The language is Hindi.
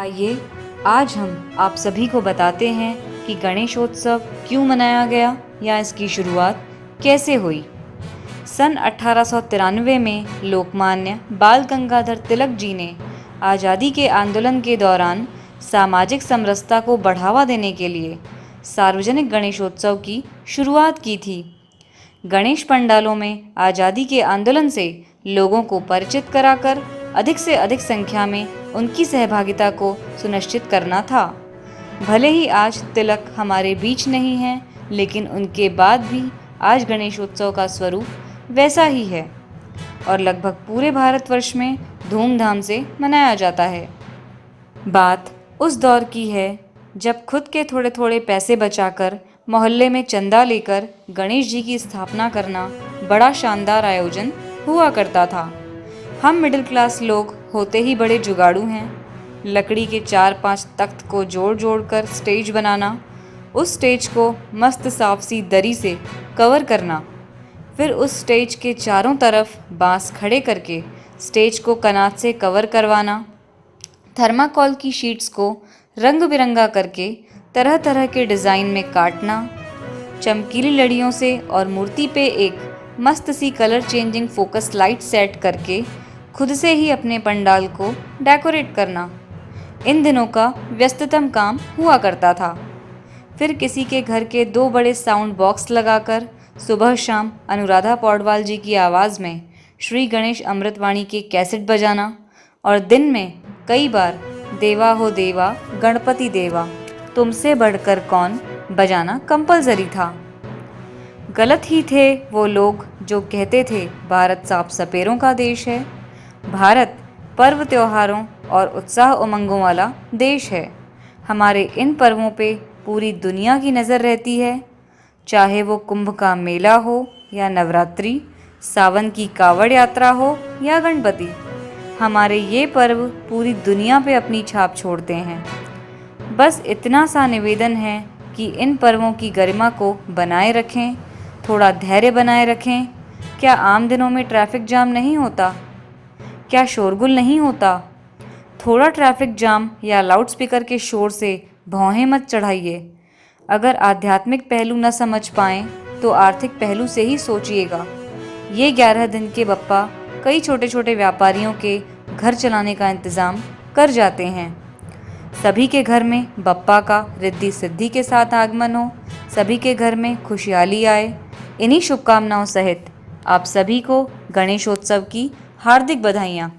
आइए आज हम आप सभी को बताते हैं कि गणेशोत्सव क्यों मनाया गया या इसकी शुरुआत कैसे हुई। सन 1893 में लोकमान्य बाल गंगाधर तिलक जी ने आज़ादी के आंदोलन के दौरान सामाजिक समरसता को बढ़ावा देने के लिए सार्वजनिक गणेशोत्सव की शुरुआत की थी। गणेश पंडालों में आज़ादी के आंदोलन से लोगों को परिचित कराकर अधिक से अधिक संख्या में उनकी सहभागिता को सुनिश्चित करना था। भले ही आज तिलक हमारे बीच नहीं हैं, लेकिन उनके बाद भी आज गणेशोत्सव का स्वरूप वैसा ही है और लगभग पूरे भारतवर्ष में धूमधाम से मनाया जाता है। बात उस दौर की है जब खुद के थोड़े थोड़े पैसे बचाकर मोहल्ले में चंदा लेकर गणेश जी की स्थापना करना बड़ा शानदार आयोजन हुआ करता था। हम मिडिल क्लास लोग होते ही बड़े जुगाड़ू हैं। लकड़ी के 4-5 तख्त को जोड़ जोड़ कर स्टेज बनाना, उस स्टेज को मस्त साफ सी दरी से कवर करना, फिर उस स्टेज के चारों तरफ बांस खड़े करके स्टेज को कनात से कवर करवाना, थर्माकोल की शीट्स को रंग बिरंगा करके तरह तरह के डिज़ाइन में काटना, चमकीली लड़ियों से और मूर्ति पे एक मस्त सी colour changing focus light set करके खुद से ही अपने पंडाल को डेकोरेट करना इन दिनों का व्यस्ततम काम हुआ करता था। फिर किसी के घर के 2 बड़े साउंड बॉक्स लगाकर सुबह शाम अनुराधा पौडवाल जी की आवाज़ में श्री गणेश अमृतवाणी के कैसेट बजाना और दिन में कई बार देवा हो देवा गणपति देवा तुमसे बढ़कर कौन बजाना कंपलसरी था। गलत ही थे वो लोग जो कहते थे भारत सांप सपेरों का देश है। भारत पर्व त्योहारों और उत्साह उमंगों वाला देश है। हमारे इन पर्वों पे पूरी दुनिया की नज़र रहती है, चाहे वो कुंभ का मेला हो या नवरात्रि, सावन की कावड़ यात्रा हो या गणपति। हमारे ये पर्व पूरी दुनिया पे अपनी छाप छोड़ते हैं। बस इतना सा निवेदन है कि इन पर्वों की गरिमा को बनाए रखें, थोड़ा धैर्य बनाए रखें। क्या आम दिनों में ट्रैफिक जाम नहीं होता? क्या शोरगुल नहीं होता? थोड़ा ट्रैफिक जाम या लाउडस्पीकर के शोर से भौहें मत चढ़ाइए। अगर आध्यात्मिक पहलू न समझ पाएं तो आर्थिक पहलू से ही सोचिएगा। ये 11 दिन के बप्पा कई छोटे छोटे व्यापारियों के घर चलाने का इंतज़ाम कर जाते हैं। सभी के घर में बप्पा का रिद्धि सिद्धि के साथ आगमन हो, सभी के घर में खुशहाली आए। इन्हीं शुभकामनाओं सहित आप सभी को गणेशोत्सव की हार्दिक बधाइयाँ।